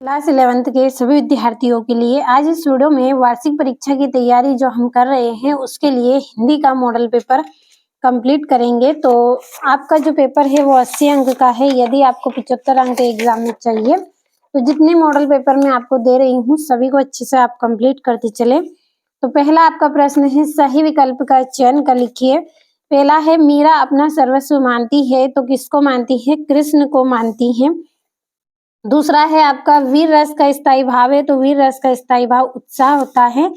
Class 11th के सभी विद्यार्थियों के लिए आज इस वीडियो में वार्षिक परीक्षा की तैयारी जो हम कर रहे हैं उसके लिए हिंदी का मॉडल पेपर कंप्लीट करेंगे। तो आपका जो पेपर है वो 80 अंक का है। यदि आपको 75 अंक एग्जाम में चाहिए तो जितने मॉडल पेपर मैं आपको दे रही हूँ सभी को अच्छे से आप कंप्लीट करते चले। तो पहला आपका प्रश्न है, सही विकल्प का चयन कर लिखिए। पहला है, मीरा अपना सर्वस्व मानती है तो किसको मानती है? कृष्ण को मानती है। दूसरा है आपका, वीर रस का स्थायी भाव है तो वीर रस का स्थायी भाव उत्साह होता है।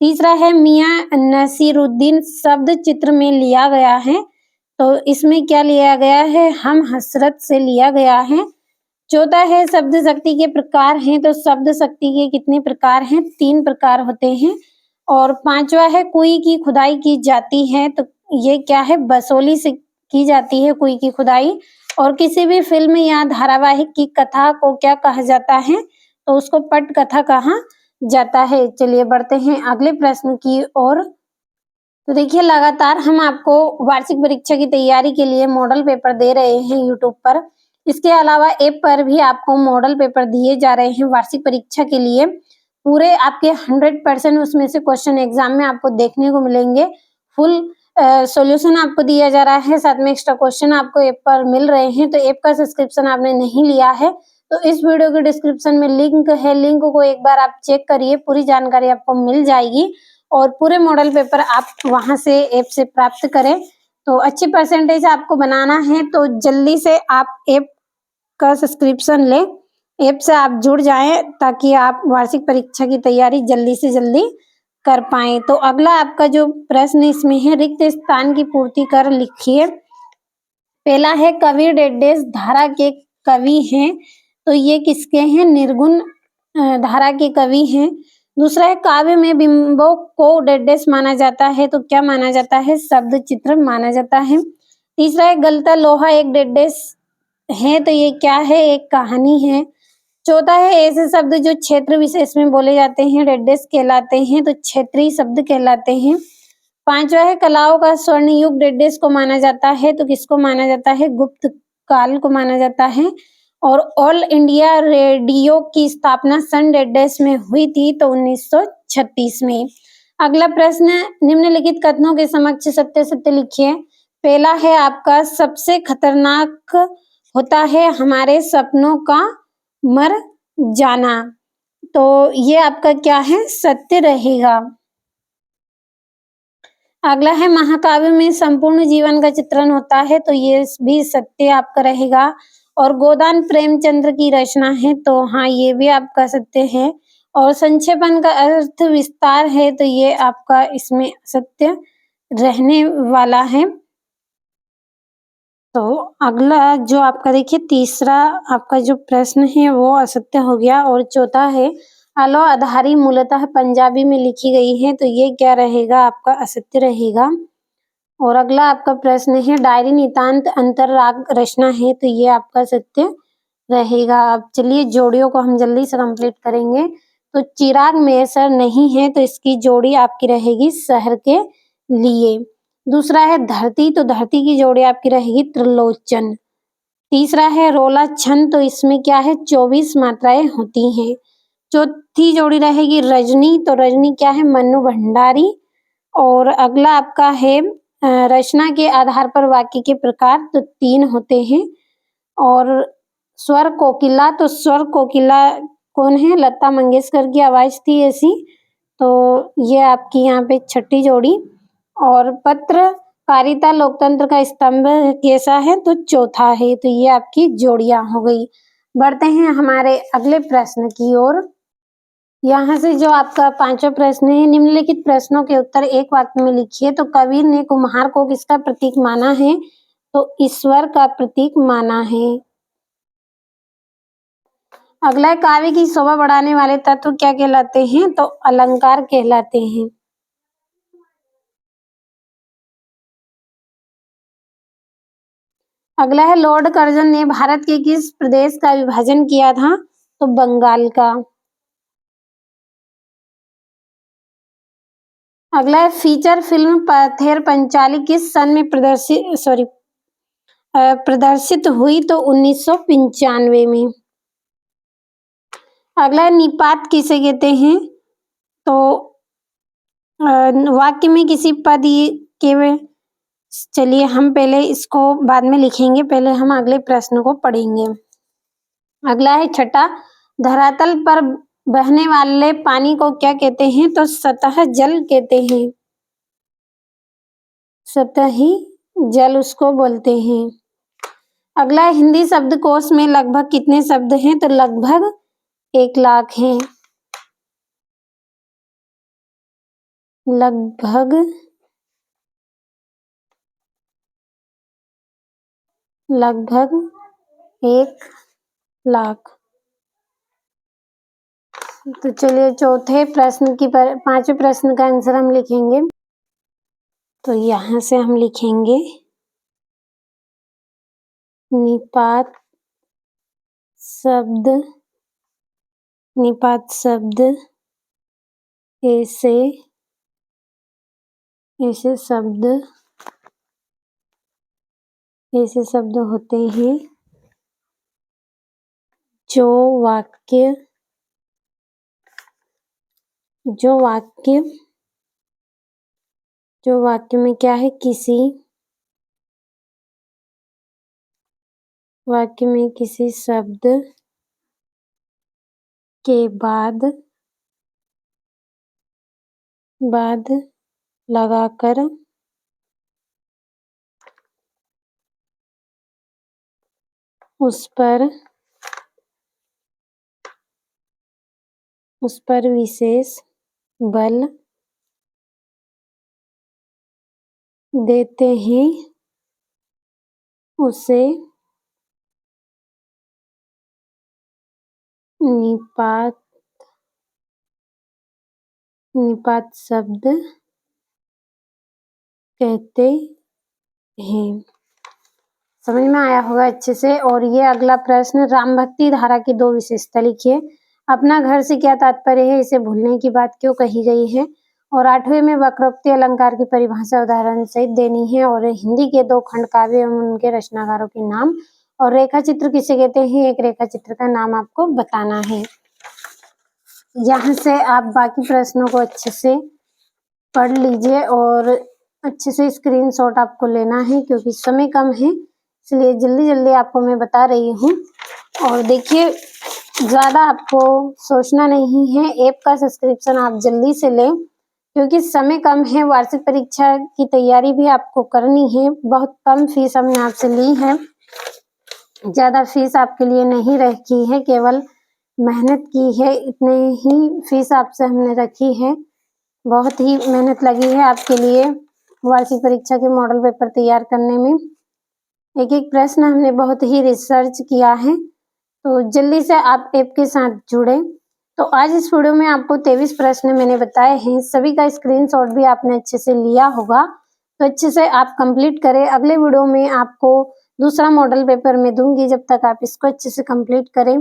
तीसरा है, मियां नसीरुद्दीन शब्द चित्र में लिया गया है तो इसमें क्या लिया गया है? हम हसरत से लिया गया है। चौथा है, शब्द शक्ति के प्रकार हैं तो शब्द शक्ति के कितने प्रकार हैं? 3 प्रकार होते हैं। और पांचवा है, कुएं की खुदाई की जाती है तो ये क्या है? बसोली से की जाती है कुएं की खुदाई। और किसी भी फिल्म या धारावाहिक की कथा को क्या कहा जाता है? तो उसको पट कथा कहा जाता है। चलिए बढ़ते हैं अगले प्रश्न की ओर। तो देखिए, लगातार हम आपको वार्षिक परीक्षा की तैयारी के लिए मॉडल पेपर दे रहे हैं यूट्यूब पर। इसके अलावा ऐप पर भी आपको मॉडल पेपर दिए जा रहे हैं वार्षिक परीक्षा के लिए। पूरे आपके 100% उसमें से क्वेश्चन एग्जाम में आपको देखने को मिलेंगे। फुल सॉल्यूशन आपको दिया जा रहा है, साथ में एक्स्ट्रा क्वेश्चन आपको ऐप पर मिल रहे हैं। तो ऐप का सब्सक्रिप्शन आपने नहीं लिया है तो इस वीडियो के डिस्क्रिप्शन में लिंक है, लिंक को एक बार आप चेक करिए, पूरी जानकारी आपको मिल जाएगी और पूरे मॉडल पेपर आप वहां से ऐप से प्राप्त करें। तो अच्छी परसेंटेज आपको बनाना है तो जल्दी से आप ऐप का सब्सक्रिप्शन लें, ऐप से आप जुड़ जाएं ताकि आप वार्षिक परीक्षा की तैयारी जल्दी से जल्दी कर पाएं। तो अगला आपका जो प्रश्न इसमें है, रिक्त स्थान की पूर्ति कर लिखिए। पहला है, कबीर डेडेस धारा के कवि हैं तो ये किसके हैं? निर्गुण धारा के कवि हैं। दूसरा है, काव्य में बिंबों को डेडेस माना जाता है तो क्या माना जाता है? शब्द चित्र माना जाता है। तीसरा है, गलता लोहा एक डेडेस है तो ये क्या है? एक कहानी है। चौथा है, ऐसे शब्द जो क्षेत्र विशेष में बोले जाते हैं डेडेस कहलाते हैं तो क्षेत्रीय शब्द कहलाते हैं। पांचवा है, कलाओं का स्वर्ण युग डेडेस को माना जाता है तो किसको माना जाता है? गुप्त काल को माना जाता है। और ऑल इंडिया रेडियो की स्थापना सन डेडेस में हुई थी तो 1936 में। अगला प्रश्न, निम्नलिखित कथनों के समक्ष सत्य सत्य लिखिए। पहला है आपका, सबसे खतरनाक होता है हमारे सपनों का मर जाना। तो ये आपका क्या है? सत्य रहेगा। अगला है, महाकाव्य में संपूर्ण जीवन का चित्रण होता है तो ये भी सत्य आपका रहेगा। और गोदान प्रेमचंद्र की रचना है तो हाँ, ये भी आपका सत्य है। और संक्षेपण का अर्थ विस्तार है तो ये आपका इसमें सत्य रहने वाला है। तो अगला जो आपका देखिए, तीसरा आपका जो प्रश्न है वो असत्य हो गया। और चौथा है, आलो आधारी मूलतः पंजाबी में लिखी गई है तो ये क्या रहेगा? आपका असत्य रहेगा। और अगला आपका प्रश्न है, डायरी नितांत अंतरराग रचना है तो ये आपका सत्य रहेगा। अब चलिए जोड़ियों को हम जल्दी से कंप्लीट करेंगे। तो चिराग मैसर नहीं है तो इसकी जोड़ी आपकी रहेगी शहर के लिए। दूसरा है, धरती तो धरती की जोड़ी आपकी रहेगी त्रिलोचन। तीसरा है, रोला छन तो इसमें क्या है? 24 मात्राएं होती हैं। चौथी जोड़ी रहेगी रजनी तो रजनी क्या है? मन्नू भंडारी। और अगला आपका है, रचना के आधार पर वाक्य के प्रकार तो 3 होते हैं। और स्वर कोकिला तो स्वर कोकिला कौन है? लता मंगेशकर की आवाज थी ऐसी तो ये आपकी यहाँ पे छठी जोड़ी। और पत्रकारिता लोकतंत्र का स्तंभ कैसा है? तो चौथा है। तो ये आपकी जोड़ियां हो गई। बढ़ते हैं हमारे अगले प्रश्न की ओर। यहाँ से जो आपका पांचवा प्रश्न है, निम्नलिखित प्रश्नों के उत्तर एक वाक्य में लिखिए। तो कबीर ने कुम्हार को किसका प्रतीक माना है? तो ईश्वर का प्रतीक माना है। अगला, काव्य की शोभा बढ़ाने वाले तत्व क्या कहलाते हैं? तो अलंकार कहलाते हैं। अगला है, लॉर्ड कर्जन ने भारत के किस प्रदेश का विभाजन किया था? तो बंगाल का। अगला है, फीचर फिल्म पथेर पंचाली किस सन में प्रदर्शित हुई? तो 1995 में। अगला निपात किसे कहते हैं? तो वाक्य में किसी पद के चलिए हम पहले इसको बाद में लिखेंगे, पहले हम अगले प्रश्न को पढ़ेंगे। अगला है छठा, धरातल पर बहने वाले पानी को क्या कहते हैं? तो सतह जल कहते हैं, सतही जल उसको बोलते हैं। अगला हिंदी शब्दकोश में लगभग कितने शब्द हैं? तो लगभग 1,00,000 हैं। लगभग 1,00,000। तो चलिए चौथे प्रश्न की पांचवें प्रश्न का आंसर हम लिखेंगे। तो यहाँ से हम लिखेंगे निपात शब्द ऐसे शब्द होते हैं जो वाक्य में क्या है? किसी वाक्य में किसी शब्द के बाद लगाकर उस पर विशेष बल देते हैं, उसे निपात शब्द कहते हैं। समझ में आया होगा अच्छे से। और ये अगला प्रश्न, राम भक्ति धारा की 2 विशेषता लिखिए। अपना घर से क्या तात्पर्य है? इसे भूलने की बात क्यों कही गई है? और 8वें में वक्रोक्ति अलंकार की परिभाषा उदाहरण सहित देनी है। और हिंदी के 2 खंड काव्य एवं उनके रचनाकारों के नाम। और रेखा चित्र किसे कहते हैं? एक रेखा चित्र का नाम आपको बताना है। यहाँ से आप बाकी प्रश्नों को अच्छे से पढ़ लीजिए और अच्छे से स्क्रीनशॉट आपको लेना है, क्योंकि समय कम है, इसलिए जल्दी जल्दी आपको मैं बता रही हूँ। और देखिए ज़्यादा आपको सोचना नहीं है, ऐप का सब्सक्रिप्शन आप जल्दी से लें, क्योंकि समय कम है। वार्षिक परीक्षा की तैयारी भी आपको करनी है। बहुत कम फीस हमने आपसे ली है, ज़्यादा फीस आपके लिए नहीं रखी है, केवल मेहनत की है, इतने ही फीस आपसे हमने रखी है। बहुत ही मेहनत लगी है आपके लिए वार्षिक परीक्षा के मॉडल पेपर तैयार करने में। एक एक प्रश्न हमने बहुत ही रिसर्च किया है, तो जल्दी से आप ऐप के साथ जुड़े। तो आज इस वीडियो में आपको 23 प्रश्न मैंने बताए हैं, सभी का स्क्रीनशॉट भी आपने अच्छे से लिया होगा, तो अच्छे से आप कंप्लीट करें। अगले वीडियो में आपको दूसरा मॉडल पेपर मैं दूंगी, जब तक आप इसको अच्छे से कंप्लीट करें।